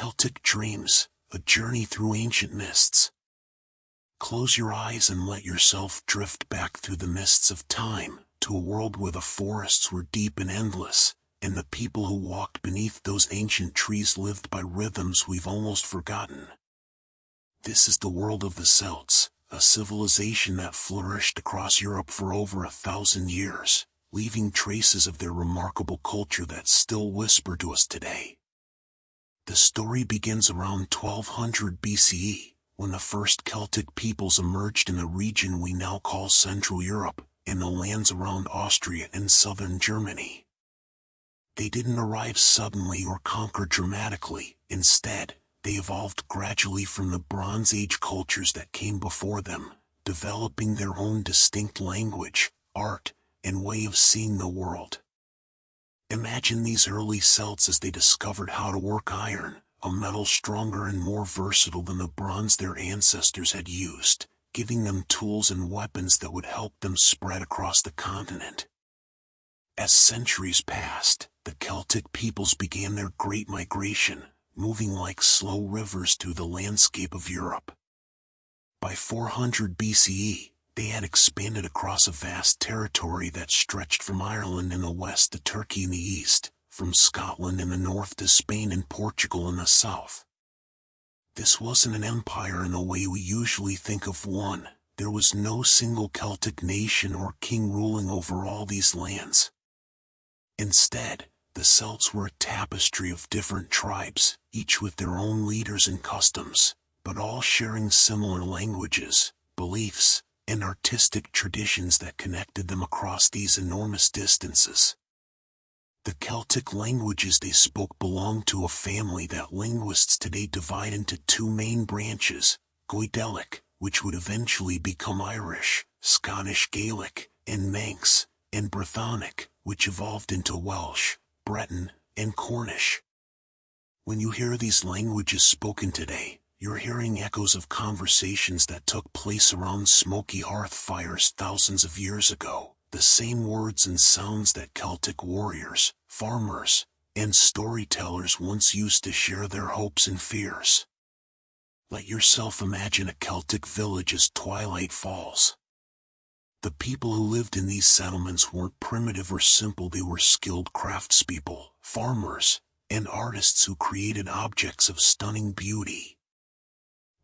Celtic Dreams, a journey through ancient mists. Close your eyes and let yourself drift back through the mists of time, to a world where the forests were deep and endless, and the people who walked beneath those ancient trees lived by rhythms we've almost forgotten. This is the world of the Celts, a civilization that flourished across Europe for over 1,000 years, leaving traces of their remarkable culture that still whisper to us today. The story begins around 1200 BCE, when the first Celtic peoples emerged in the region we now call Central Europe, and the lands around Austria and southern Germany. They didn't arrive suddenly or conquer dramatically. Instead, they evolved gradually from the Bronze Age cultures that came before them, developing their own distinct language, art, and way of seeing the world. Imagine these early Celts as they discovered how to work iron, a metal stronger and more versatile than the bronze their ancestors had used, giving them tools and weapons that would help them spread across the continent. As centuries passed, the Celtic peoples began their great migration, moving like slow rivers through the landscape of Europe. By 400 BCE, they had expanded across a vast territory that stretched from Ireland in the west to Turkey in the east, from Scotland in the north to Spain and Portugal in the south. This wasn't an empire in the way we usually think of one. There was no single Celtic nation or king ruling over all these lands. Instead, the Celts were a tapestry of different tribes, each with their own leaders and customs, but all sharing similar languages, beliefs, and artistic traditions that connected them across these enormous distances. The Celtic languages they spoke belonged to a family that linguists today divide into two main branches: Gaelic, which would eventually become Irish, Scottish Gaelic, and Manx, and Brythonic, which evolved into Welsh, Breton, and Cornish. When you hear these languages spoken today, you're hearing echoes of conversations that took place around smoky hearth fires thousands of years ago, the same words and sounds that Celtic warriors, farmers, and storytellers once used to share their hopes and fears. Let yourself imagine a Celtic village as twilight falls. The people who lived in these settlements weren't primitive or simple. They were skilled craftspeople, farmers, and artists who created objects of stunning beauty.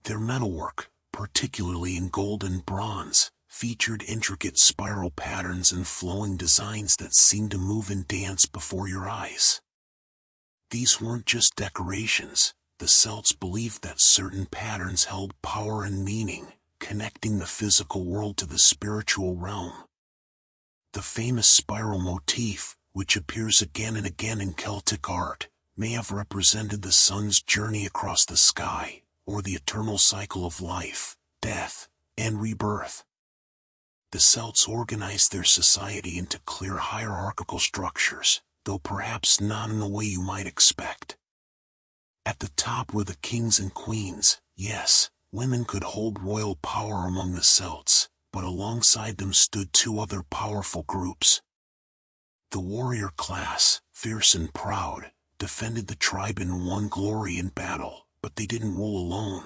Their metalwork, particularly in gold and bronze, featured intricate spiral patterns and flowing designs that seemed to move and dance before your eyes. These weren't just decorations. The Celts believed that certain patterns held power and meaning, connecting the physical world to the spiritual realm. The famous spiral motif, which appears again and again in Celtic art, may have represented the sun's journey across the sky, or the eternal cycle of life, death, and rebirth. The Celts organized their society into clear hierarchical structures, though perhaps not in the way you might expect. At the top were the kings and queens. Yes, women could hold royal power among the Celts, but alongside them stood two other powerful groups. The warrior class, fierce and proud, defended the tribe and won glory in battle, but they didn't rule alone.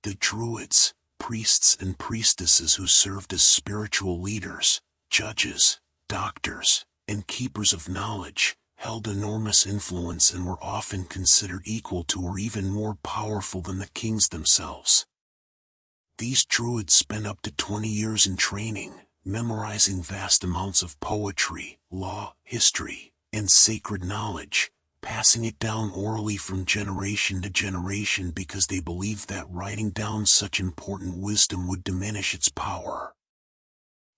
The druids, priests and priestesses who served as spiritual leaders, judges, doctors, and keepers of knowledge, held enormous influence and were often considered equal to or even more powerful than the kings themselves. These druids spent up to 20 years in training, memorizing vast amounts of poetry, law, history, and sacred knowledge, passing it down orally from generation to generation because they believed that writing down such important wisdom would diminish its power.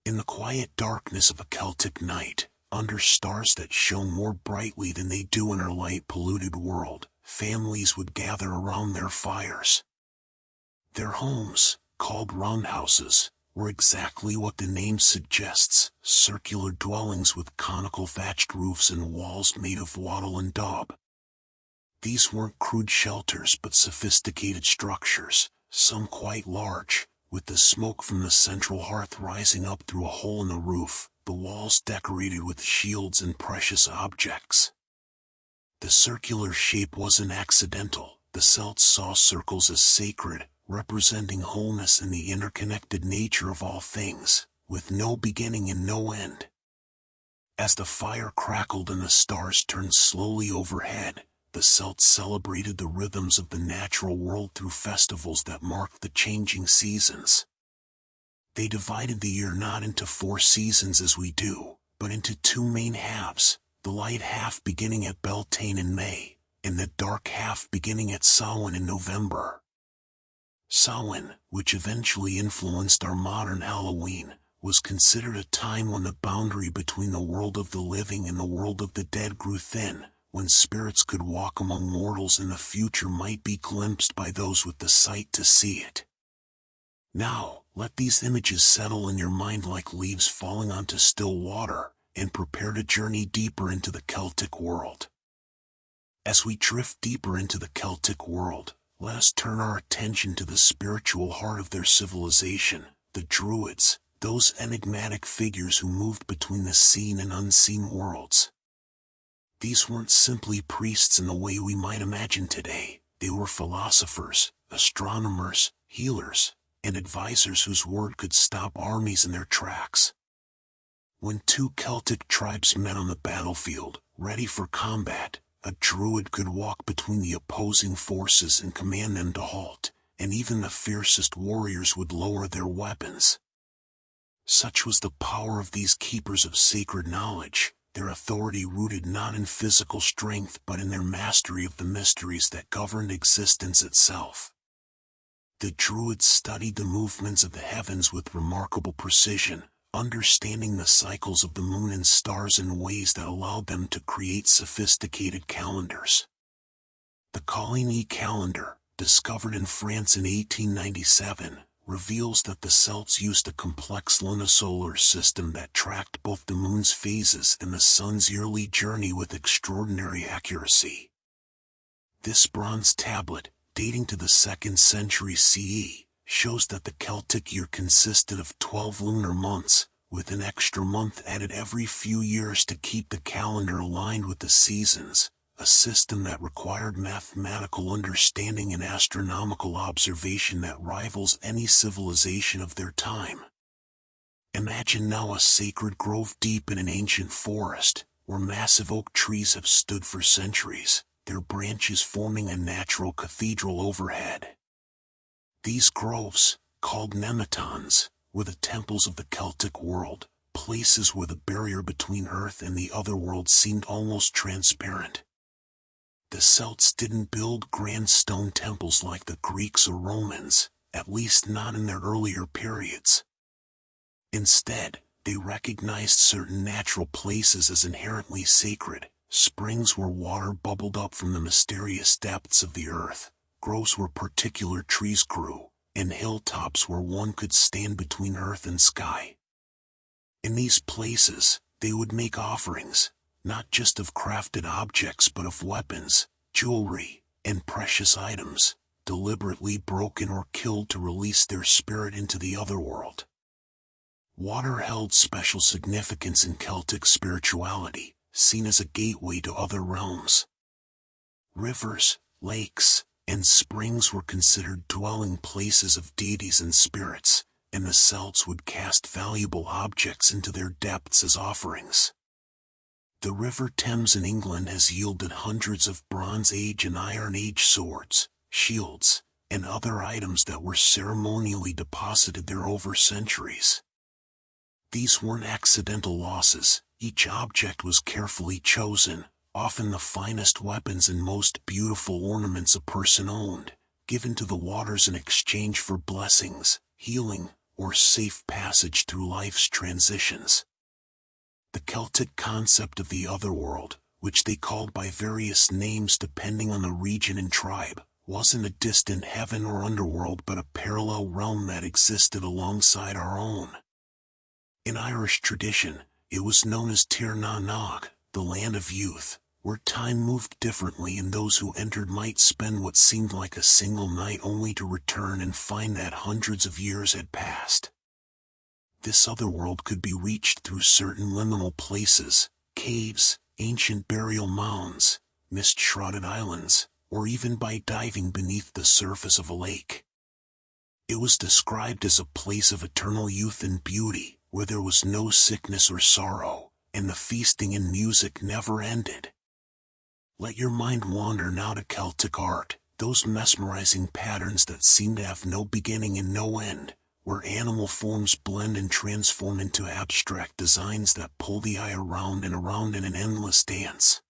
In the quiet darkness of a Celtic night, under stars that shone more brightly than they do in our light-polluted world, families would gather around their fires. Their homes, called roundhouses, were exactly what the name suggests: circular dwellings with conical thatched roofs and walls made of wattle and daub. These weren't crude shelters but sophisticated structures, some quite large, with the smoke from the central hearth rising up through a hole in the roof, the walls decorated with shields and precious objects. The circular shape wasn't accidental. The Celts saw circles as sacred, representing wholeness and the interconnected nature of all things, with no beginning and no end. As the fire crackled and the stars turned slowly overhead, the Celts celebrated the rhythms of the natural world through festivals that marked the changing seasons. They divided the year not into 4 seasons as we do, but into 2 main halves, the light half beginning at Beltane in May, and the dark half beginning at Samhain in November. Samhain, which eventually influenced our modern Halloween, was considered a time when the boundary between the world of the living and the world of the dead grew thin, when spirits could walk among mortals and the future might be glimpsed by those with the sight to see it. Now, let these images settle in your mind like leaves falling onto still water, and prepare to journey deeper into the Celtic world. As we drift deeper into the Celtic world, let us turn our attention to the spiritual heart of their civilization, the Druids, those enigmatic figures who moved between the seen and unseen worlds. These weren't simply priests in the way we might imagine today. They were philosophers, astronomers, healers, and advisors whose word could stop armies in their tracks. When 2 Celtic tribes met on the battlefield, ready for combat, a druid could walk between the opposing forces and command them to halt, and even the fiercest warriors would lower their weapons. Such was the power of these keepers of sacred knowledge, their authority rooted not in physical strength but in their mastery of the mysteries that governed existence itself. The Druids studied the movements of the heavens with remarkable precision, understanding the cycles of the moon and stars in ways that allowed them to create sophisticated calendars. The Coligny calendar, discovered in France in 1897, reveals that the Celts used a complex lunisolar system that tracked both the moon's phases and the sun's yearly journey with extraordinary accuracy. This bronze tablet, dating to the 2nd century CE, shows that the Celtic year consisted of 12 lunar months, with an extra month added every few years to keep the calendar aligned with the seasons, a system that required mathematical understanding and astronomical observation that rivals any civilization of their time. Imagine now a sacred grove deep in an ancient forest, where massive oak trees have stood for centuries, their branches forming a natural cathedral overhead. These groves, called nemetons, were the temples of the Celtic world, places where the barrier between Earth and the other world seemed almost transparent. The Celts didn't build grand stone temples like the Greeks or Romans, at least not in their earlier periods. Instead, they recognized certain natural places as inherently sacred, springs where water bubbled up from the mysterious depths of the earth, groves where particular trees grew, and hilltops where one could stand between earth and sky. In these places, they would make offerings, not just of crafted objects but of weapons, jewelry, and precious items, deliberately broken or killed to release their spirit into the other world. Water held special significance in Celtic spirituality, seen as a gateway to other realms. Rivers, lakes, and springs were considered dwelling places of deities and spirits, and the Celts would cast valuable objects into their depths as offerings. The River Thames in England has yielded hundreds of Bronze Age and Iron Age swords, shields, and other items that were ceremonially deposited there over centuries. These weren't accidental losses. Each object was carefully chosen, often the finest weapons and most beautiful ornaments a person owned, given to the waters in exchange for blessings, healing, or safe passage through life's transitions. The Celtic concept of the otherworld, which they called by various names depending on the region and tribe, wasn't a distant heaven or underworld but a parallel realm that existed alongside our own. In Irish tradition, it was known as Tir na Nog, the land of youth, where time moved differently and those who entered might spend what seemed like a single night only to return and find that hundreds of years had passed. This other world could be reached through certain liminal places, caves, ancient burial mounds, mist-shrouded islands, or even by diving beneath the surface of a lake. It was described as a place of eternal youth and beauty, where there was no sickness or sorrow, and the feasting and music never ended. Let your mind wander now to Celtic art, those mesmerizing patterns that seem to have no beginning and no end, where animal forms blend and transform into abstract designs that pull the eye around and around in an endless dance.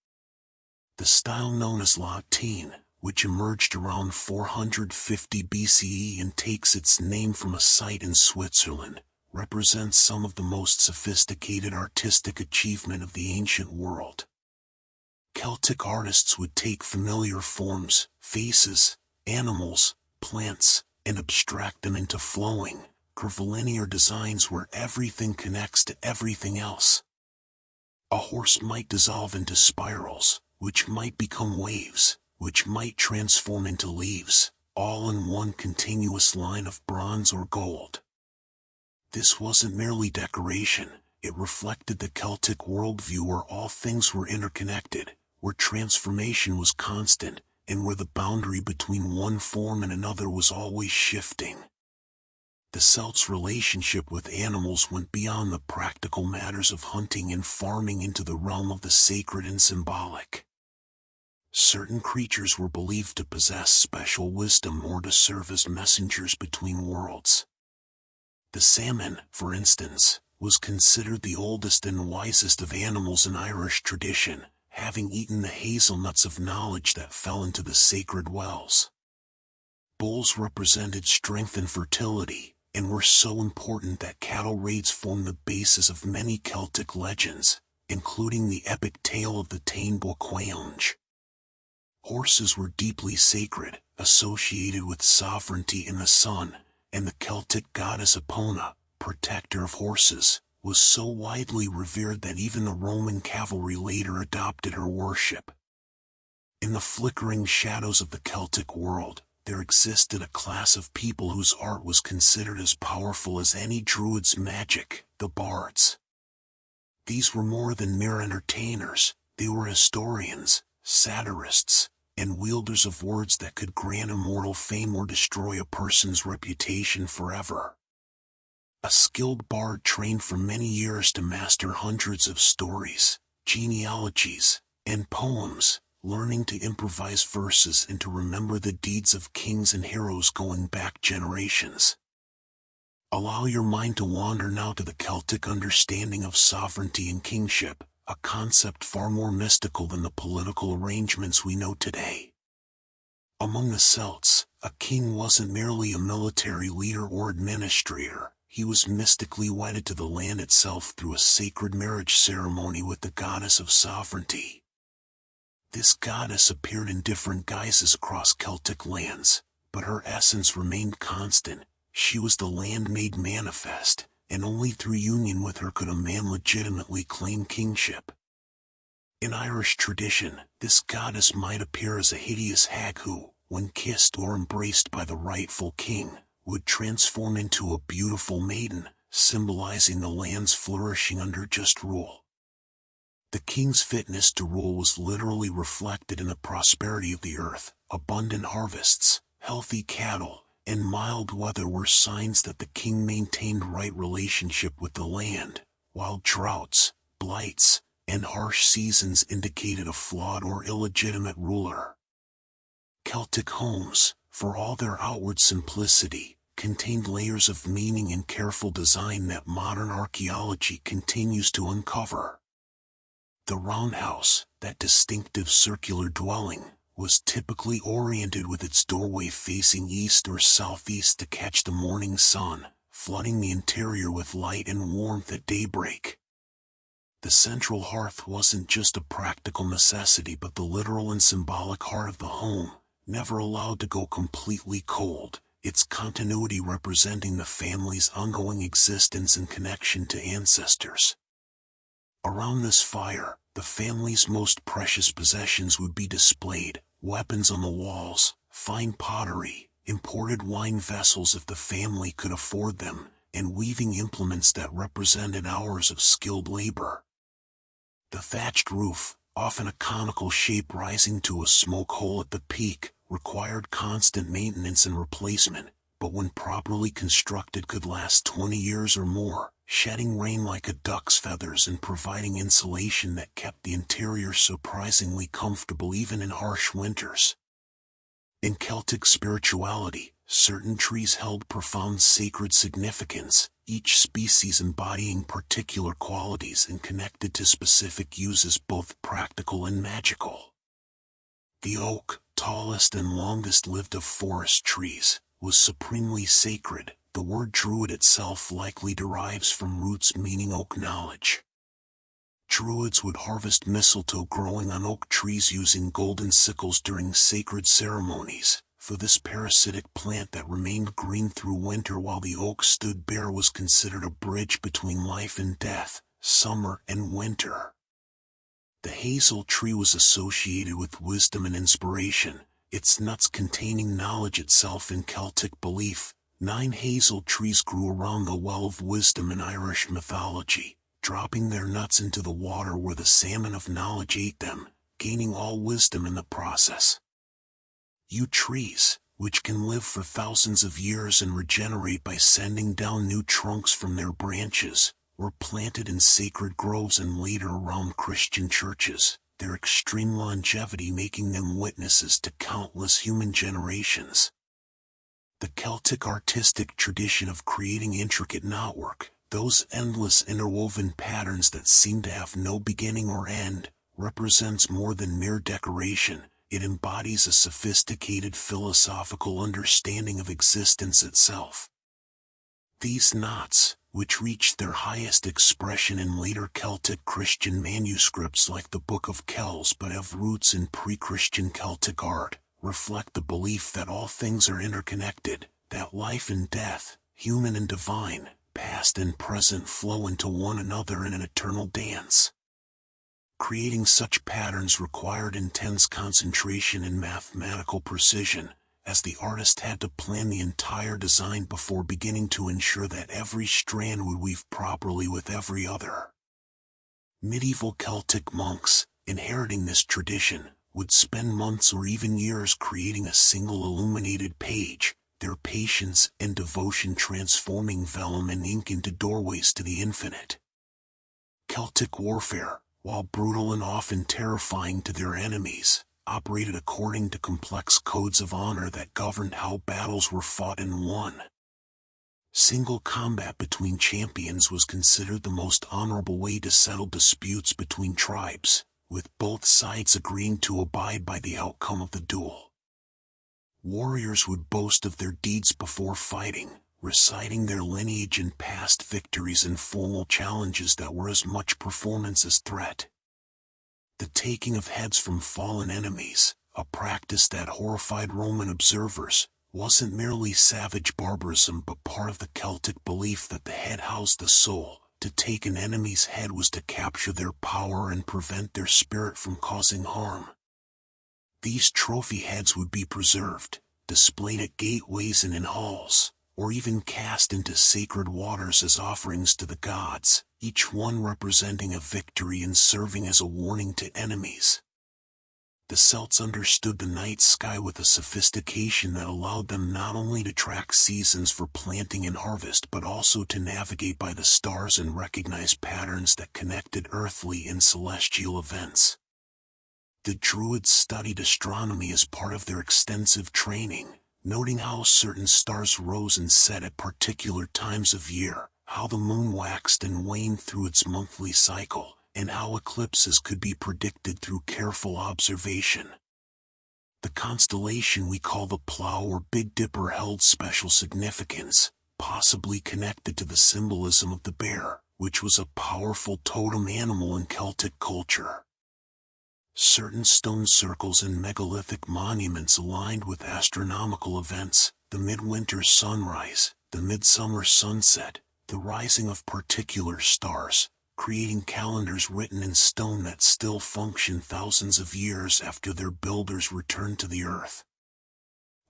The style known as Latine, which emerged around 450 BCE and takes its name from a site in Switzerland, represents some of the most sophisticated artistic achievement of the ancient world. Celtic artists would take familiar forms, faces, animals, plants, and abstract them into flowing, curvilinear designs where everything connects to everything else. A horse might dissolve into spirals, which might become waves, which might transform into leaves, all in one continuous line of bronze or gold. This wasn't merely decoration, it reflected the Celtic worldview where all things were interconnected, where transformation was constant, and where the boundary between one form and another was always shifting. The Celts' relationship with animals went beyond the practical matters of hunting and farming into the realm of the sacred and symbolic. Certain creatures were believed to possess special wisdom or to serve as messengers between worlds. The salmon, for instance, was considered the oldest and wisest of animals in Irish tradition, having eaten the hazelnuts of knowledge that fell into the sacred wells. Bulls represented strength and fertility, and were so important that cattle raids formed the basis of many Celtic legends, including the epic tale of the Tainboch Quainge. Horses were deeply sacred, associated with sovereignty in the sun, and the Celtic goddess Epona, protector of horses, was so widely revered that even the Roman cavalry later adopted her worship. In the flickering shadows of the Celtic world, there existed a class of people whose art was considered as powerful as any druid's magic, the bards. These were more than mere entertainers, they were historians, satirists, and wielders of words that could grant immortal fame or destroy a person's reputation forever. A skilled bard trained for many years to master hundreds of stories, genealogies, and poems, learning to improvise verses and to remember the deeds of kings and heroes going back generations. Allow your mind to wander now to the Celtic understanding of sovereignty and kingship, a concept far more mystical than the political arrangements we know today. Among the Celts, a king wasn't merely a military leader or administrator, he was mystically wedded to the land itself through a sacred marriage ceremony with the goddess of sovereignty. This goddess appeared in different guises across Celtic lands, but her essence remained constant. She was the land made manifest, and only through union with her could a man legitimately claim kingship. In Irish tradition, this goddess might appear as a hideous hag who, when kissed or embraced by the rightful king, would transform into a beautiful maiden, symbolizing the land's flourishing under just rule. The king's fitness to rule was literally reflected in the prosperity of the earth. Abundant harvests, healthy cattle, and mild weather were signs that the king maintained right relationship with the land, while droughts, blights, and harsh seasons indicated a flawed or illegitimate ruler. Celtic homes, for all their outward simplicity, contained layers of meaning and careful design that modern archaeology continues to uncover. The roundhouse, that distinctive circular dwelling, was typically oriented with its doorway facing east or southeast to catch the morning sun, flooding the interior with light and warmth at daybreak. The central hearth wasn't just a practical necessity but the literal and symbolic heart of the home, never allowed to go completely cold, its continuity representing the family's ongoing existence and connection to ancestors. Around this fire, the family's most precious possessions would be displayed, weapons on the walls, fine pottery, imported wine vessels if the family could afford them, and weaving implements that represented hours of skilled labor. The thatched roof, often a conical shape rising to a smoke hole at the peak, required constant maintenance and replacement, but when properly constructed could last 20 years or more, shedding rain like a duck's feathers and providing insulation that kept the interior surprisingly comfortable even in harsh winters. In Celtic spirituality, certain trees held profound sacred significance, each species embodying particular qualities and connected to specific uses both practical and magical. The oak, tallest and longest-lived of forest trees, was supremely sacred. The word druid itself likely derives from roots meaning oak knowledge. Druids would harvest mistletoe growing on oak trees using golden sickles during sacred ceremonies, for this parasitic plant that remained green through winter while the oak stood bare was considered a bridge between life and death, summer and winter. The hazel tree was associated with wisdom and inspiration, its nuts containing knowledge itself in Celtic belief. 9 hazel trees grew around the well of wisdom in Irish mythology, dropping their nuts into the water where the salmon of knowledge ate them, gaining all wisdom in the process. Yew trees, which can live for thousands of years and regenerate by sending down new trunks from their branches, were planted in sacred groves and later around Christian churches, their extreme longevity making them witnesses to countless human generations. The Celtic artistic tradition of creating intricate knotwork, those endless interwoven patterns that seem to have no beginning or end, represents more than mere decoration. It embodies a sophisticated philosophical understanding of existence itself. These knots, which reached their highest expression in later Celtic Christian manuscripts like the Book of Kells but have roots in pre-Christian Celtic art, reflect the belief that all things are interconnected, that life and death, human and divine, past and present flow into one another in an eternal dance. Creating such patterns required intense concentration and mathematical precision, as the artist had to plan the entire design before beginning to ensure that every strand would weave properly with every other. Medieval Celtic monks, inheriting this tradition, would spend months or even years creating a single illuminated page, their patience and devotion transforming vellum and ink into doorways to the infinite. Celtic warfare, while brutal and often terrifying to their enemies, operated according to complex codes of honor that governed how battles were fought and won. Single combat between champions was considered the most honorable way to settle disputes between tribes, with both sides agreeing to abide by the outcome of the duel. Warriors would boast of their deeds before fighting, reciting their lineage and past victories in formal challenges that were as much performance as threat. The taking of heads from fallen enemies, a practice that horrified Roman observers, wasn't merely savage barbarism but part of the Celtic belief that the head housed the soul. To take an enemy's head was to capture their power and prevent their spirit from causing harm. These trophy heads would be preserved, displayed at gateways and in halls, or even cast into sacred waters as offerings to the gods, each one representing a victory and serving as a warning to enemies. The Celts understood the night sky with a sophistication that allowed them not only to track seasons for planting and harvest but also to navigate by the stars and recognize patterns that connected earthly and celestial events. The Druids studied astronomy as part of their extensive training, noting how certain stars rose and set at particular times of year, how the moon waxed and waned through its monthly cycle, and how eclipses could be predicted through careful observation. The constellation we call the Plough or Big Dipper held special significance, possibly connected to the symbolism of the bear, which was a powerful totem animal in Celtic culture. Certain stone circles and megalithic monuments aligned with astronomical events, the midwinter sunrise, the midsummer sunset, the rising of particular stars, creating calendars written in stone that still function thousands of years after their builders returned to the earth.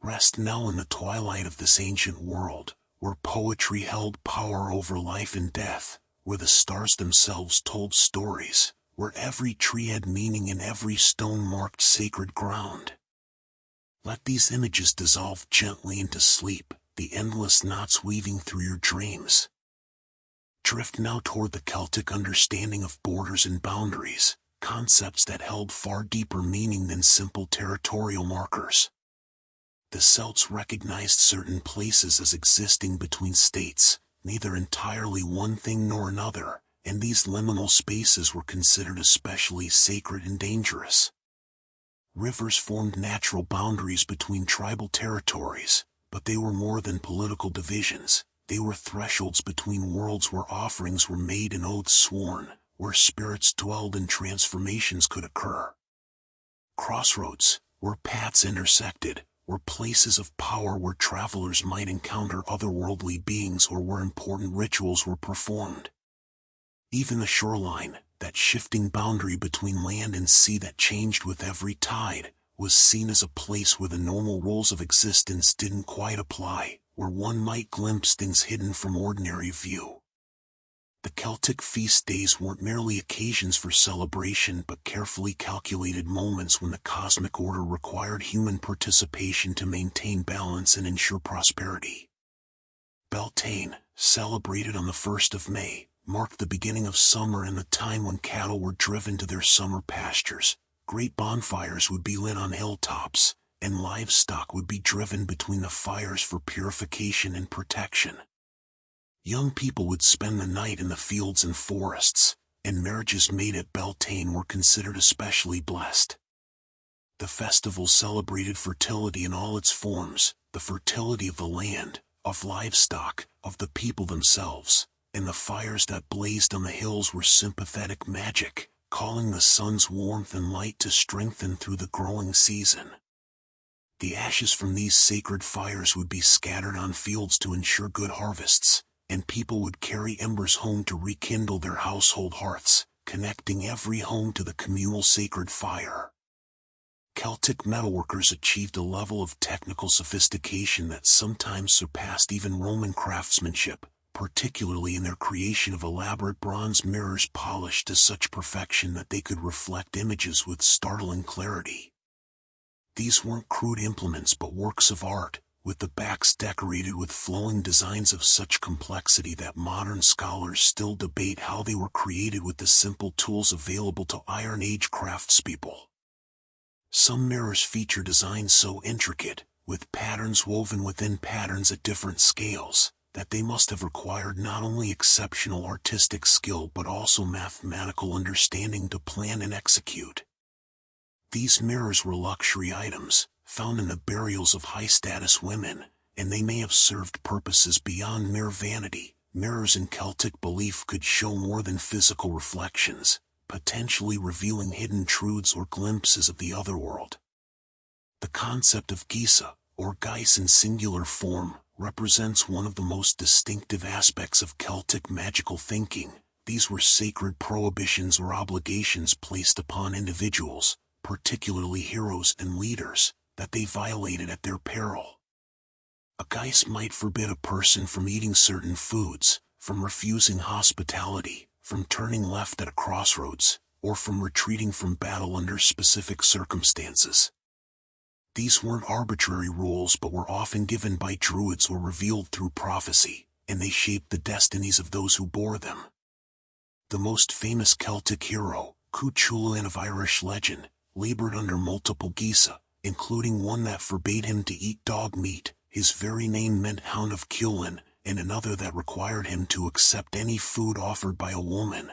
Rest now in the twilight of this ancient world, where poetry held power over life and death, where the stars themselves told stories, where every tree had meaning and every stone marked sacred ground. Let these images dissolve gently into sleep, the endless knots weaving through your dreams. Drift now toward the Celtic understanding of borders and boundaries, concepts that held far deeper meaning than simple territorial markers. The Celts recognized certain places as existing between states, neither entirely one thing nor another, and these liminal spaces were considered especially sacred and dangerous. Rivers formed natural boundaries between tribal territories, but they were more than political divisions. They were thresholds between worlds where offerings were made and oaths sworn, where spirits dwelled and transformations could occur. Crossroads, where paths intersected, were places of power where travelers might encounter otherworldly beings or where important rituals were performed. Even the shoreline, that shifting boundary between land and sea that changed with every tide, was seen as a place where the normal rules of existence didn't quite apply, where one might glimpse things hidden from ordinary view. The Celtic feast days weren't merely occasions for celebration but carefully calculated moments when the cosmic order required human participation to maintain balance and ensure prosperity. Beltane, celebrated on the 1st of May, marked the beginning of summer and the time when cattle were driven to their summer pastures. Great bonfires would be lit on hilltops, and livestock would be driven between the fires for purification and protection. Young people would spend the night in the fields and forests, and marriages made at Beltane were considered especially blessed. The festival celebrated fertility in all its forms, the fertility of the land, of livestock, of the people themselves, and the fires that blazed on the hills were sympathetic magic, calling the sun's warmth and light to strengthen through the growing season. The ashes from these sacred fires would be scattered on fields to ensure good harvests, and people would carry embers home to rekindle their household hearths, connecting every home to the communal sacred fire. Celtic metalworkers achieved a level of technical sophistication that sometimes surpassed even Roman craftsmanship, particularly in their creation of elaborate bronze mirrors polished to such perfection that they could reflect images with startling clarity. These weren't crude implements but works of art, with the backs decorated with flowing designs of such complexity that modern scholars still debate how they were created with the simple tools available to Iron Age craftspeople. Some mirrors feature designs so intricate, with patterns woven within patterns at different scales, that they must have required not only exceptional artistic skill but also mathematical understanding to plan and execute. These mirrors were luxury items, found in the burials of high-status women, and they may have served purposes beyond mere vanity. Mirrors in Celtic belief could show more than physical reflections, potentially revealing hidden truths or glimpses of the otherworld. The concept of Gisa, or Geis in singular form, represents one of the most distinctive aspects of Celtic magical thinking. These were sacred prohibitions or obligations placed upon individuals, particularly heroes and leaders, that they violated at their peril. A geis might forbid a person from eating certain foods, from refusing hospitality, from turning left at a crossroads, or from retreating from battle under specific circumstances. These weren't arbitrary rules but were often given by druids or revealed through prophecy, and they shaped the destinies of those who bore them. The most famous Celtic hero, Cuchulainn of Irish legend, labored under multiple Gisa, including one that forbade him to eat dog meat. His very name meant Hound of Culin, and another that required him to accept any food offered by a woman.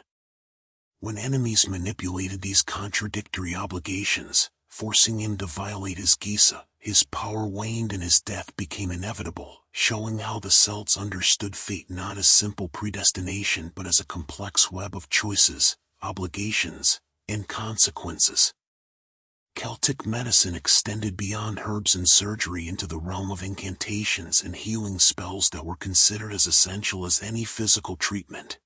When enemies manipulated these contradictory obligations, forcing him to violate his Gisa, his power waned and his death became inevitable, showing how the Celts understood fate not as simple predestination but as a complex web of choices, obligations, and consequences. Celtic medicine extended beyond herbs and surgery into the realm of incantations and healing spells that were considered as essential as any physical treatment.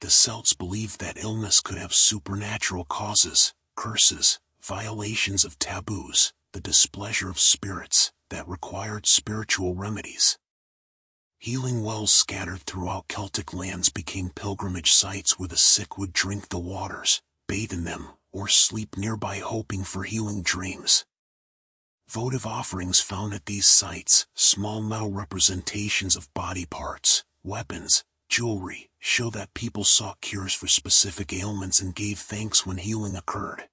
The Celts believed that illness could have supernatural causes, curses, violations of taboos, the displeasure of spirits, that required spiritual remedies. Healing wells scattered throughout Celtic lands became pilgrimage sites where the sick would drink the waters, bathe in them, or sleep nearby hoping for healing dreams. Votive offerings found at these sites, small metal representations of body parts, weapons, jewelry, show that people sought cures for specific ailments and gave thanks when healing occurred.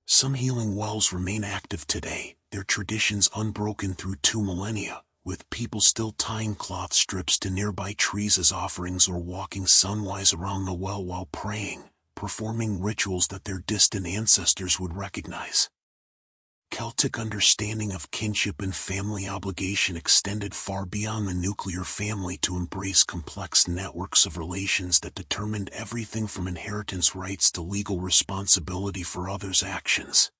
Some healing wells remain active today, their traditions unbroken through 2 millennia, with people still tying cloth strips to nearby trees as offerings or walking sunwise around the well while praying, performing rituals that their distant ancestors would recognize. Celtic understanding of kinship and family obligation extended far beyond the nuclear family to embrace complex networks of relations that determined everything from inheritance rights to legal responsibility for others' actions.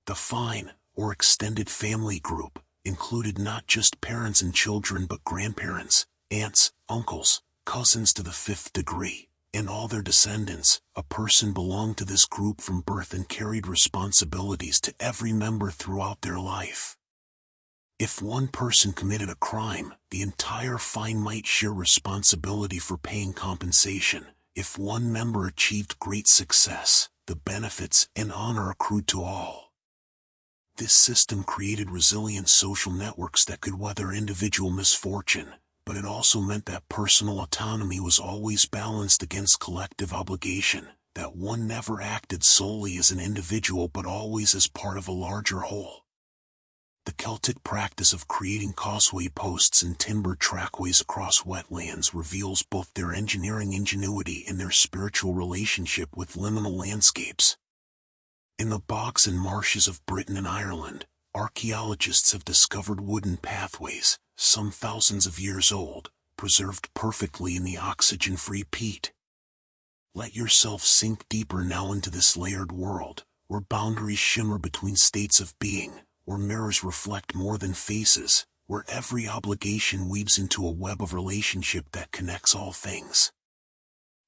The fine, or extended family group, included not just parents and children but grandparents, aunts, uncles, cousins to the 5th degree, and all their descendants. A person belonged to this group from birth and carried responsibilities to every member throughout their life. If one person committed a crime, the entire fine might share responsibility for paying compensation. If one member achieved great success, the benefits and honor accrued to all. This system created resilient social networks that could weather individual misfortune, but it also meant that personal autonomy was always balanced against collective obligation, that one never acted solely as an individual but always as part of a larger whole. The Celtic practice of creating causeway posts and timber trackways across wetlands reveals both their engineering ingenuity and their spiritual relationship with liminal landscapes. In the bogs and marshes of Britain and Ireland, archaeologists have discovered wooden pathways, some thousands of years old, preserved perfectly in the oxygen-free peat. Let yourself sink deeper now into this layered world, where boundaries shimmer between states of being, where mirrors reflect more than faces, where every obligation weaves into a web of relationship that connects all things.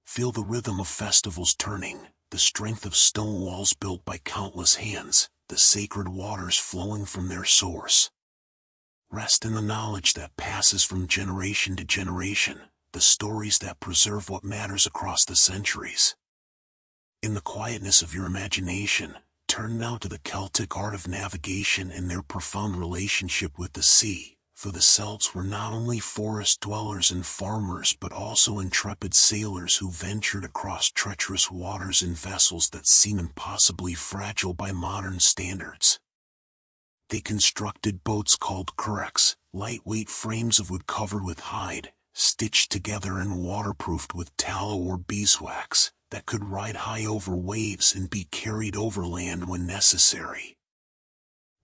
Feel the rhythm of festivals turning, the strength of stone walls built by countless hands, the sacred waters flowing from their source. Rest in the knowledge that passes from generation to generation, the stories that preserve what matters across the centuries. In the quietness of your imagination, turn now to the Celtic art of navigation and their profound relationship with the sea, for the Celts were not only forest dwellers and farmers but also intrepid sailors who ventured across treacherous waters in vessels that seem impossibly fragile by modern standards. They constructed boats called curraghs, lightweight frames of wood covered with hide, stitched together and waterproofed with tallow or beeswax, that could ride high over waves and be carried overland when necessary.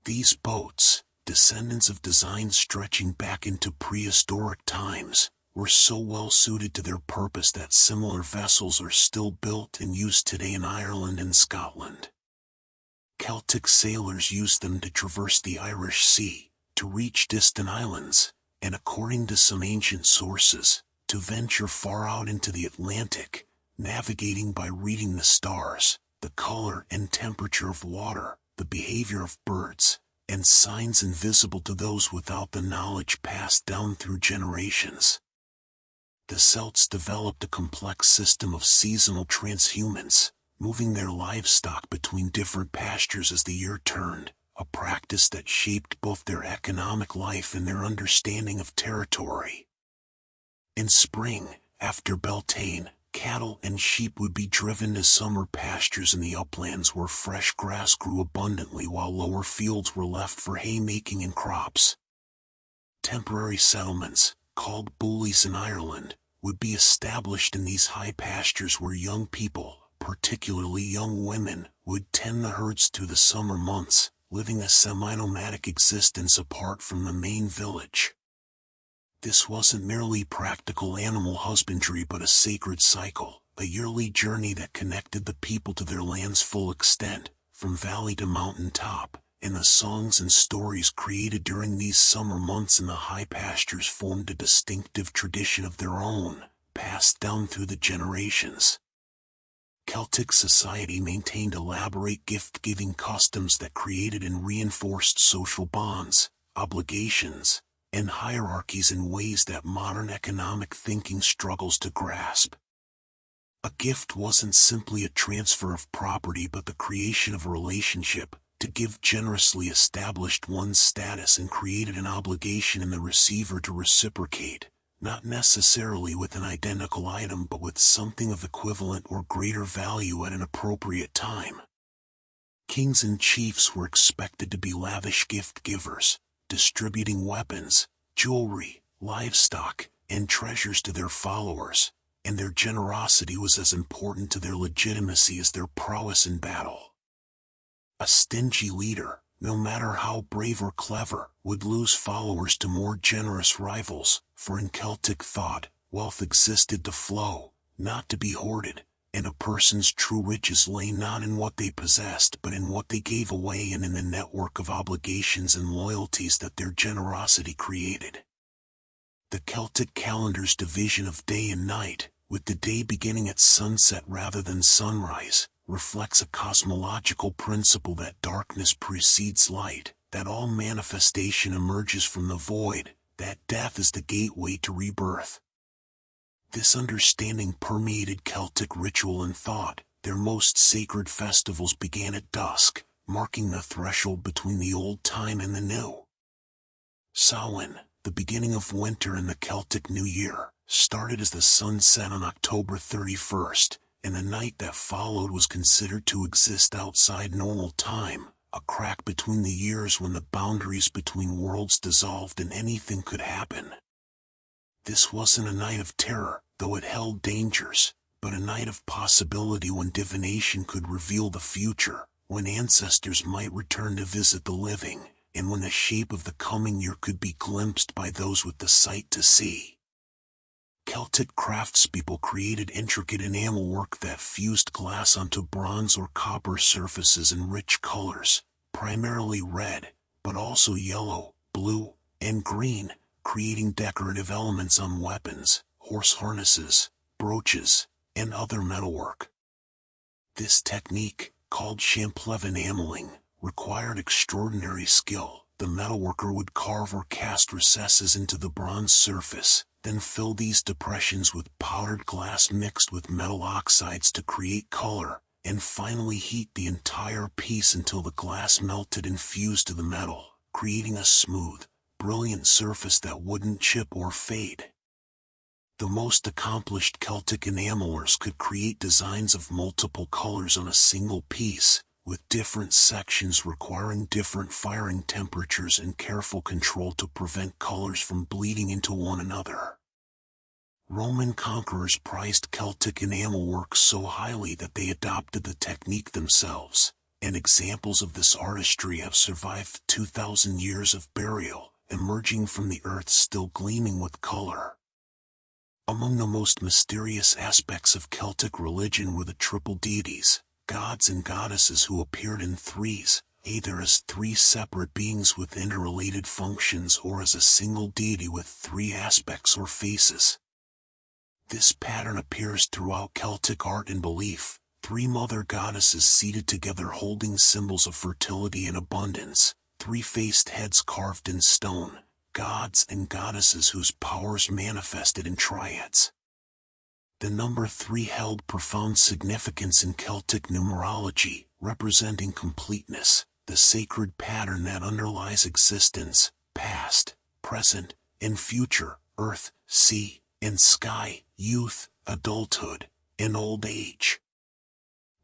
These boats, descendants of designs stretching back into prehistoric times, were so well suited to their purpose that similar vessels are still built and used today in Ireland and Scotland. Celtic sailors used them to traverse the Irish Sea, to reach distant islands, and according to some ancient sources, to venture far out into the Atlantic, navigating by reading the stars, the color and temperature of water, the behavior of birds, and signs invisible to those without the knowledge passed down through generations. The Celts developed a complex system of seasonal transhumance, moving their livestock between different pastures as the year turned, a practice that shaped both their economic life and their understanding of territory. In spring, after Beltane, cattle and sheep would be driven to summer pastures in the uplands where fresh grass grew abundantly while lower fields were left for haymaking and crops. Temporary settlements, called boolies in Ireland, would be established in these high pastures where young people, particularly young women, would tend the herds through the summer months, living a semi-nomadic existence apart from the main village. This wasn't merely practical animal husbandry but a sacred cycle, a yearly journey that connected the people to their land's full extent, from valley to mountain top, and the songs and stories created during these summer months in the high pastures formed a distinctive tradition of their own, passed down through the generations. Celtic society maintained elaborate gift-giving customs that created and reinforced social bonds, obligations, and hierarchies in ways that modern economic thinking struggles to grasp. A gift wasn't simply a transfer of property but the creation of a relationship. To give generously established one's status and created an obligation in the receiver to reciprocate, not necessarily with an identical item but with something of equivalent or greater value at an appropriate time. Kings and chiefs were expected to be lavish gift givers, distributing weapons, jewelry, livestock, and treasures to their followers, and their generosity was as important to their legitimacy as their prowess in battle. A stingy leader, no matter how brave or clever, would lose followers to more generous rivals, for in Celtic thought, wealth existed to flow, not to be hoarded, and a person's true riches lay not in what they possessed but in what they gave away and in the network of obligations and loyalties that their generosity created. The Celtic calendar's division of day and night, with the day beginning at sunset rather than sunrise, reflects a cosmological principle that darkness precedes light, that all manifestation emerges from the void, that death is the gateway to rebirth. This understanding permeated Celtic ritual and thought. Their most sacred festivals began at dusk, marking the threshold between the old time and the new. Samhain, the beginning of winter and the Celtic New Year, started as the sun set on October 31st, and the night that followed was considered to exist outside normal time, a crack between the years when the boundaries between worlds dissolved and anything could happen. This wasn't a night of terror, though it held dangers, but a night of possibility when divination could reveal the future, when ancestors might return to visit the living, and when the shape of the coming year could be glimpsed by those with the sight to see. Celtic craftspeople created intricate enamel work that fused glass onto bronze or copper surfaces in rich colors, primarily red, but also yellow, blue, and green, creating decorative elements on weapons, horse harnesses, brooches, and other metalwork. This technique, called Champleve enameling, required extraordinary skill. The metalworker would carve or cast recesses into the bronze surface, then fill these depressions with powdered glass mixed with metal oxides to create color, and finally heat the entire piece until the glass melted and fused to the metal, creating a smooth, brilliant surface that wouldn't chip or fade. The most accomplished Celtic enamelers could create designs of multiple colors on a single piece, with different sections requiring different firing temperatures and careful control to prevent colors from bleeding into one another. Roman conquerors prized Celtic enamel work so highly that they adopted the technique themselves, and examples of this artistry have survived 2,000 years of burial, emerging from the earth still gleaming with color. Among the most mysterious aspects of Celtic religion were the triple deities, gods and goddesses who appeared in threes, either as three separate beings with interrelated functions or as a single deity with three aspects or faces. This pattern appears throughout Celtic art and belief, three mother goddesses seated together holding symbols of fertility and abundance, three-faced heads carved in stone, gods and goddesses whose powers manifested in triads. The number 3 held profound significance in Celtic numerology, representing completeness, the sacred pattern that underlies existence, past, present, and future, earth, sea, and sky, youth, adulthood, and old age.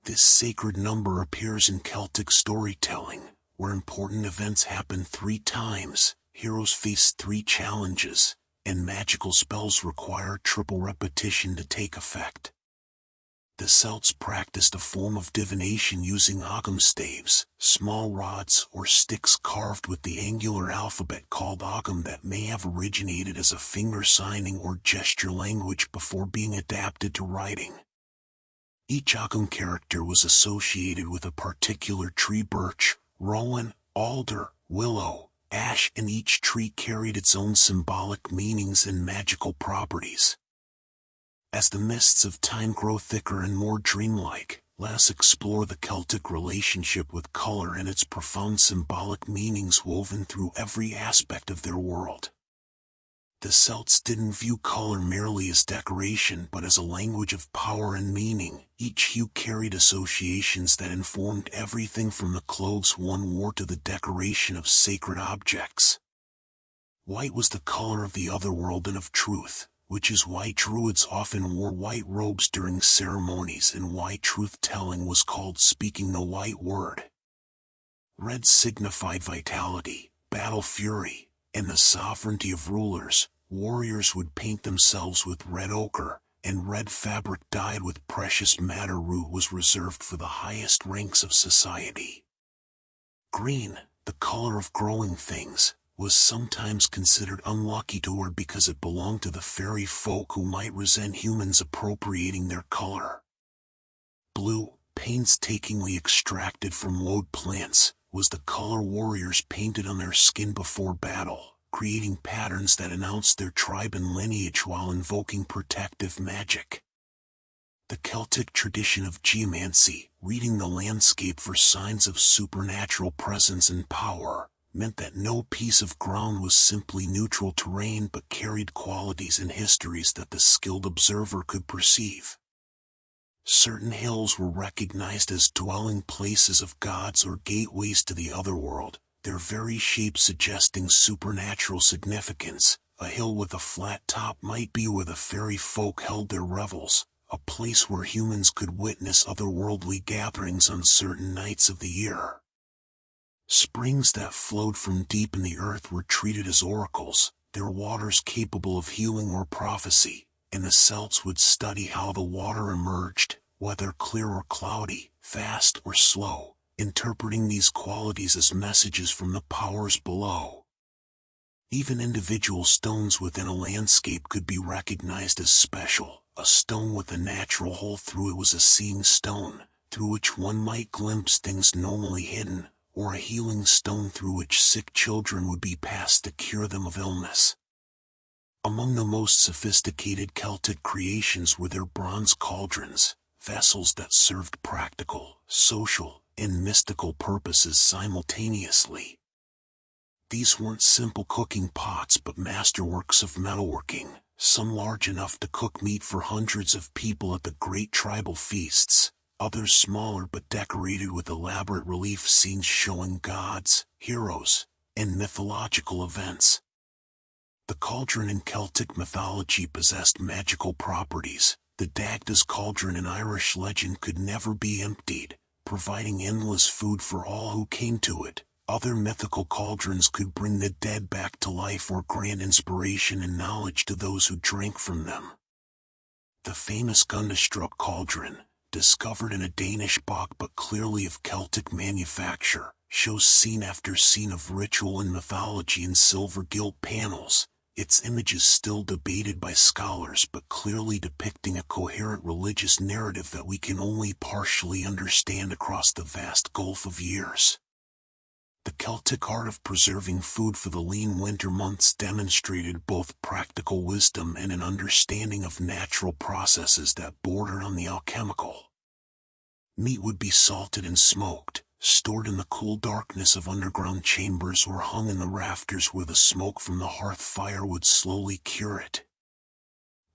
This sacred number appears in Celtic storytelling, where important events happen 3 times, heroes face 3 challenges, and magical spells require triple repetition to take effect. The Celts practiced a form of divination using ogham staves, small rods or sticks carved with the angular alphabet called ogham that may have originated as a finger signing or gesture language before being adapted to writing. Each ogham character was associated with a particular tree: birch, rowan, alder, willow, ash, and each tree carried its own symbolic meanings and magical properties. As the mists of time grow thicker and more dreamlike, let us explore the Celtic relationship with color and its profound symbolic meanings woven through every aspect of their world. The Celts didn't view color merely as decoration but as a language of power and meaning. Each hue carried associations that informed everything from the clothes one wore to the decoration of sacred objects. White was the color of the otherworld and of truth, which is why Druids often wore white robes during ceremonies and why truth-telling was called speaking the white word. Red signified vitality, battle fury, and the sovereignty of rulers. Warriors would paint themselves with red ochre, and red fabric dyed with precious madder root was reserved for the highest ranks of society. Green, the color of growing things, was sometimes considered unlucky toward because it belonged to the fairy folk who might resent humans appropriating their color. Blue, painstakingly extracted from woad plants, was the color warriors painted on their skin before battle, creating patterns that announced their tribe and lineage while invoking protective magic. The Celtic tradition of geomancy, reading the landscape for signs of supernatural presence and power, meant that no piece of ground was simply neutral terrain but carried qualities and histories that the skilled observer could perceive. Certain hills were recognized as dwelling places of gods or gateways to the otherworld, their very shape suggesting supernatural significance. A hill with a flat top might be where the fairy folk held their revels, a place where humans could witness otherworldly gatherings on certain nights of the year. Springs that flowed from deep in the earth were treated as oracles, their waters capable of healing or prophecy, and the Celts would study how the water emerged, whether clear or cloudy, fast or slow, interpreting these qualities as messages from the powers below. Even individual stones within a landscape could be recognized as special. A stone with a natural hole through it was a seeing stone, through which one might glimpse things normally hidden, or a healing stone through which sick children would be passed to cure them of illness. Among the most sophisticated Celtic creations were their bronze cauldrons, vessels that served practical, social, and mystical purposes simultaneously. These weren't simple cooking pots but masterworks of metalworking, some large enough to cook meat for hundreds of people at the great tribal feasts, others smaller but decorated with elaborate relief scenes showing gods, heroes, and mythological events. The cauldron in Celtic mythology possessed magical properties. The Dagda's cauldron in Irish legend could never be emptied, providing endless food for all who came to it. Other mythical cauldrons could bring the dead back to life or grant inspiration and knowledge to those who drank from them. The famous Gundestrup cauldron, discovered in a Danish bog but clearly of Celtic manufacture, shows scene after scene of ritual and mythology in silver gilt panels, its images still debated by scholars but clearly depicting a coherent religious narrative that we can only partially understand across the vast gulf of years. The Celtic art of preserving food for the lean winter months demonstrated both practical wisdom and an understanding of natural processes that bordered on the alchemical. Meat would be salted and smoked, stored in the cool darkness of underground chambers or hung in the rafters where the smoke from the hearth fire would slowly cure it.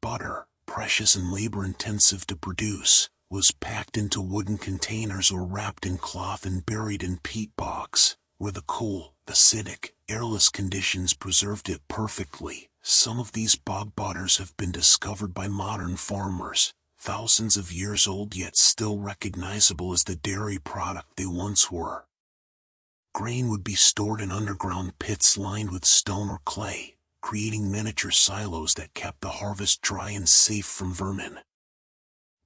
Butter, precious and labor-intensive to produce, was packed into wooden containers or wrapped in cloth and buried in peat bogs, where the cool, acidic, airless conditions preserved it perfectly. Some of these bog butters have been discovered by modern farmers, thousands of years old yet still recognizable as the dairy product they once were. Grain would be stored in underground pits lined with stone or clay, creating miniature silos that kept the harvest dry and safe from vermin.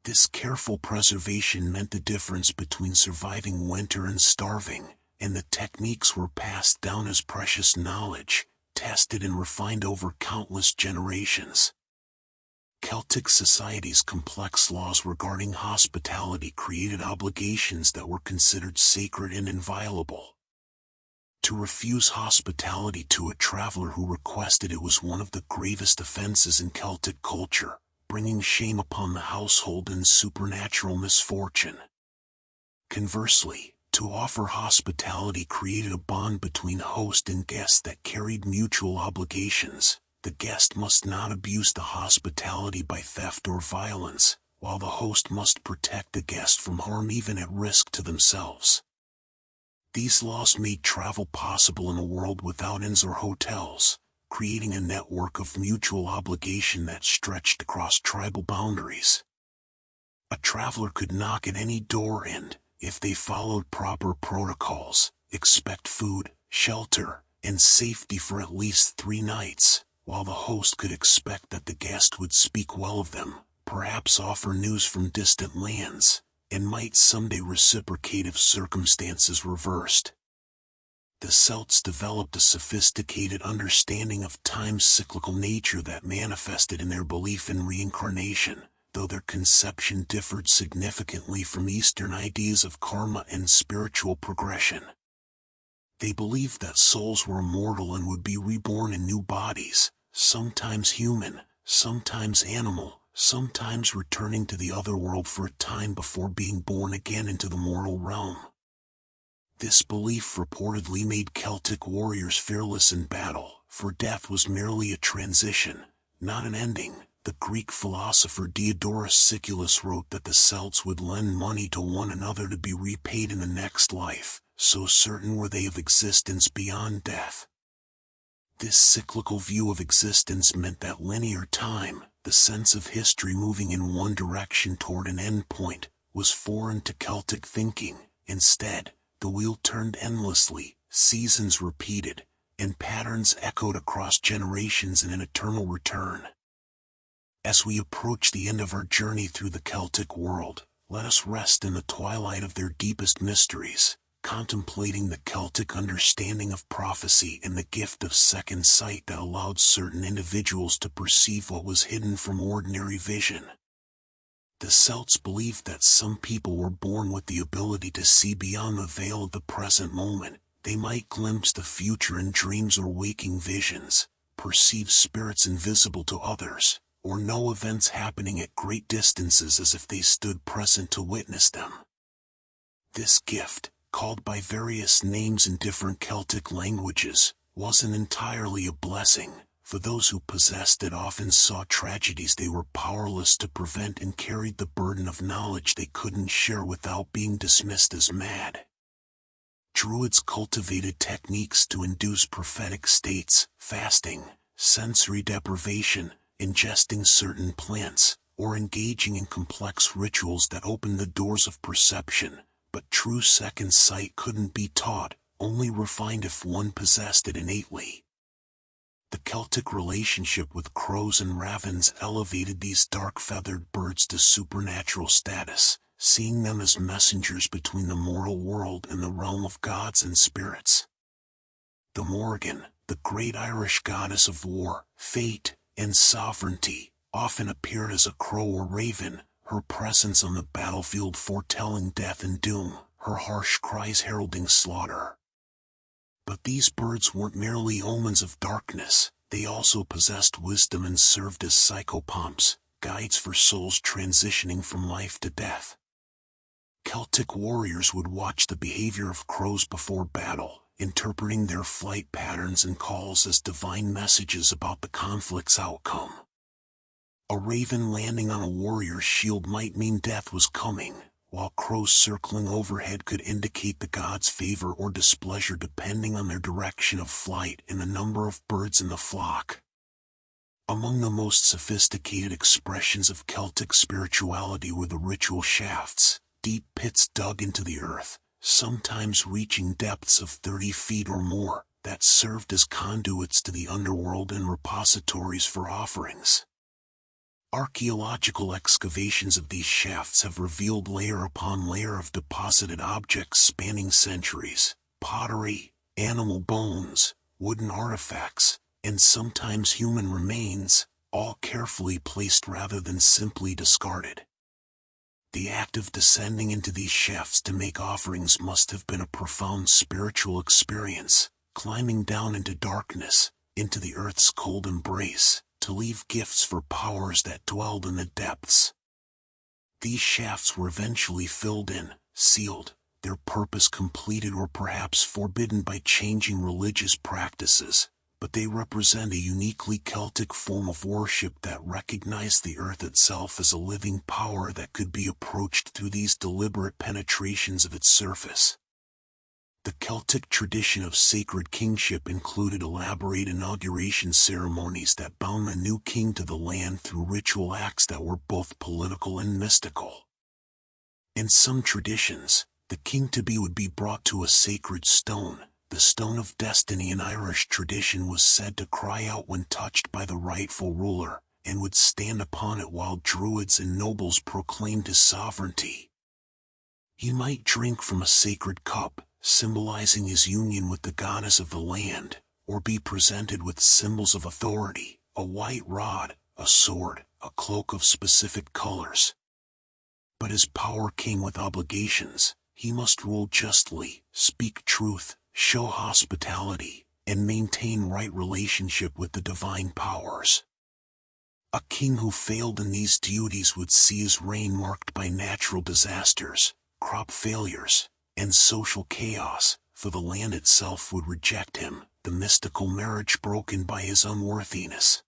This careful preservation meant the difference between surviving winter and starving, and the techniques were passed down as precious knowledge, tested and refined over countless generations. Celtic society's complex laws regarding hospitality created obligations that were considered sacred and inviolable. To refuse hospitality to a traveler who requested it was one of the gravest offenses in Celtic culture, bringing shame upon the household and supernatural misfortune. Conversely, to offer hospitality created a bond between host and guest that carried mutual obligations. The guest must not abuse the hospitality by theft or violence, while the host must protect the guest from harm even at risk to themselves. These laws made travel possible in a world without inns or hotels, creating a network of mutual obligation that stretched across tribal boundaries. A traveler could knock at any door and, if they followed proper protocols, expect food, shelter, and safety for at least 3 nights, while the host could expect that the guest would speak well of them, perhaps offer news from distant lands, and might someday reciprocate if circumstances reversed. The Celts developed a sophisticated understanding of time's cyclical nature that manifested in their belief in reincarnation, though their conception differed significantly from Eastern ideas of karma and spiritual progression. They believed that souls were immortal and would be reborn in new bodies, sometimes human, sometimes animal, sometimes returning to the other world for a time before being born again into the mortal realm. This belief reportedly made Celtic warriors fearless in battle, for death was merely a transition, not an ending. The Greek philosopher Diodorus Siculus wrote that the Celts would lend money to one another to be repaid in the next life, so certain were they of existence beyond death. This cyclical view of existence meant that linear time, the sense of history moving in one direction toward an end point, was foreign to Celtic thinking. Instead, the wheel turned endlessly, seasons repeated, and patterns echoed across generations in an eternal return. As we approach the end of our journey through the Celtic world, let us rest in the twilight of their deepest mysteries, contemplating the Celtic understanding of prophecy and the gift of second sight that allowed certain individuals to perceive what was hidden from ordinary vision. The Celts believed that some people were born with the ability to see beyond the veil of the present moment. They might glimpse the future in dreams or waking visions, perceive spirits invisible to others, or know events happening at great distances as if they stood present to witness them. This gift, called by various names in different Celtic languages, wasn't entirely a blessing. For those who possessed it often saw tragedies they were powerless to prevent and carried the burden of knowledge they couldn't share without being dismissed as mad. Druids cultivated techniques to induce prophetic states, fasting, sensory deprivation, ingesting certain plants, or engaging in complex rituals that opened the doors of perception, but true second sight couldn't be taught, only refined if one possessed it innately. The Celtic relationship with crows and ravens elevated these dark-feathered birds to supernatural status, seeing them as messengers between the mortal world and the realm of gods and spirits. The Morrigan, the great Irish goddess of war, fate, and sovereignty, often appeared as a crow or raven, her presence on the battlefield foretelling death and doom, her harsh cries heralding slaughter. But these birds weren't merely omens of darkness, they also possessed wisdom and served as psychopomps, guides for souls transitioning from life to death. Celtic warriors would watch the behavior of crows before battle, interpreting their flight patterns and calls as divine messages about the conflict's outcome. A raven landing on a warrior's shield might mean death was coming, while crows circling overhead could indicate the god's favor or displeasure depending on their direction of flight and the number of birds in the flock. Among the most sophisticated expressions of Celtic spirituality were the ritual shafts, deep pits dug into the earth, sometimes reaching depths of 30 feet or more, that served as conduits to the underworld and repositories for offerings. Archaeological excavations of these shafts have revealed layer upon layer of deposited objects spanning centuries, pottery, animal bones, wooden artifacts, and sometimes human remains, all carefully placed rather than simply discarded. The act of descending into these shafts to make offerings must have been a profound spiritual experience, climbing down into darkness, into the earth's cold embrace, to leave gifts for powers that dwelled in the depths. These shafts were eventually filled in, sealed, their purpose completed or perhaps forbidden by changing religious practices, but they represent a uniquely Celtic form of worship that recognized the earth itself as a living power that could be approached through these deliberate penetrations of its surface. The Celtic tradition of sacred kingship included elaborate inauguration ceremonies that bound the new king to the land through ritual acts that were both political and mystical. In some traditions, the king-to-be would be brought to a sacred stone. The Stone of Destiny in Irish tradition was said to cry out when touched by the rightful ruler, and would stand upon it while druids and nobles proclaimed his sovereignty. He might drink from a sacred cup, symbolizing his union with the goddess of the land, or be presented with symbols of authority, a white rod, a sword, a cloak of specific colors. But as power came with obligations, he must rule justly, speak truth, show hospitality, and maintain right relationship with the divine powers. A king who failed in these duties would see his reign marked by natural disasters, crop failures, and social chaos, for the land itself would reject him, the mystical marriage broken by his unworthiness.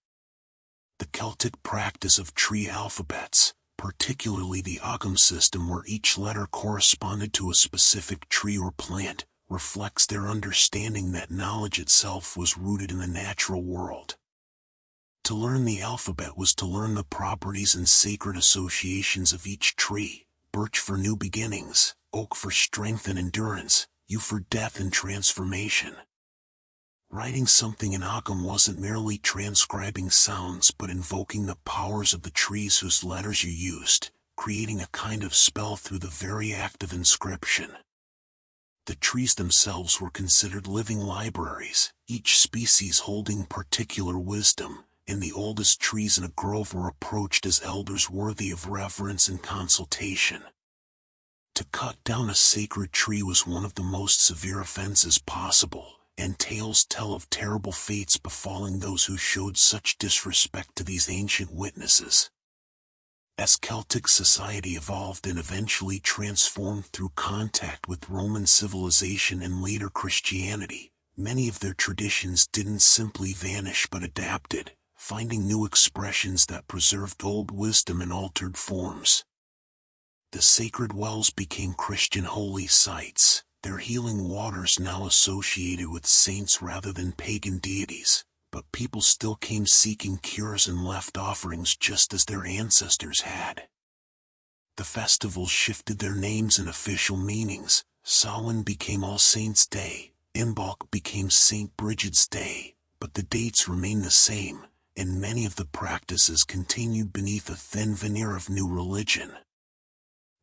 The Celtic practice of tree alphabets, particularly the Ogham system where each letter corresponded to a specific tree or plant, reflects their understanding that knowledge itself was rooted in the natural world. To learn the alphabet was to learn the properties and sacred associations of each tree: birch for new beginnings, oak for strength and endurance, yew for death and transformation. Writing something in Ogham wasn't merely transcribing sounds but invoking the powers of the trees whose letters you used, creating a kind of spell through the very act of inscription. The trees themselves were considered living libraries, each species holding particular wisdom, and the oldest trees in a grove were approached as elders worthy of reverence and consultation. To cut down a sacred tree was one of the most severe offenses possible, and tales tell of terrible fates befalling those who showed such disrespect to these ancient witnesses. As Celtic society evolved and eventually transformed through contact with Roman civilization and later Christianity, many of their traditions didn't simply vanish but adapted, finding new expressions that preserved old wisdom in altered forms. The sacred wells became Christian holy sites, their healing waters now associated with saints rather than pagan deities. But people still came seeking cures and left offerings just as their ancestors had. The festivals shifted their names and official meanings. Samhain became All Saints' Day, Imbolc became St. Bridget's Day, but the dates remained the same, and many of the practices continued beneath a thin veneer of new religion.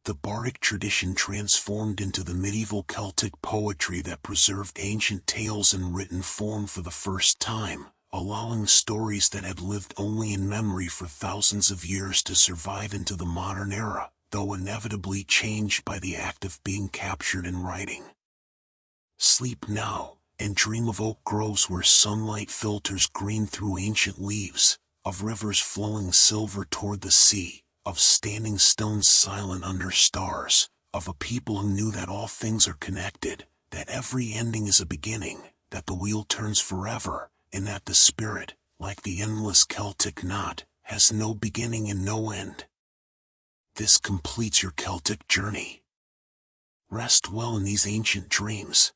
The bardic tradition transformed into the medieval Celtic poetry that preserved ancient tales in written form for the first time, allowing stories that had lived only in memory for thousands of years to survive into the modern era, though inevitably changed by the act of being captured in writing. Sleep now, and dream of oak groves where sunlight filters green through ancient leaves, of rivers flowing silver toward the sea, of standing stones silent under stars, of a people who knew that all things are connected, that every ending is a beginning, that the wheel turns forever, and that the spirit, like the endless Celtic knot, has no beginning and no end. This completes your Celtic journey. Rest well in these ancient dreams.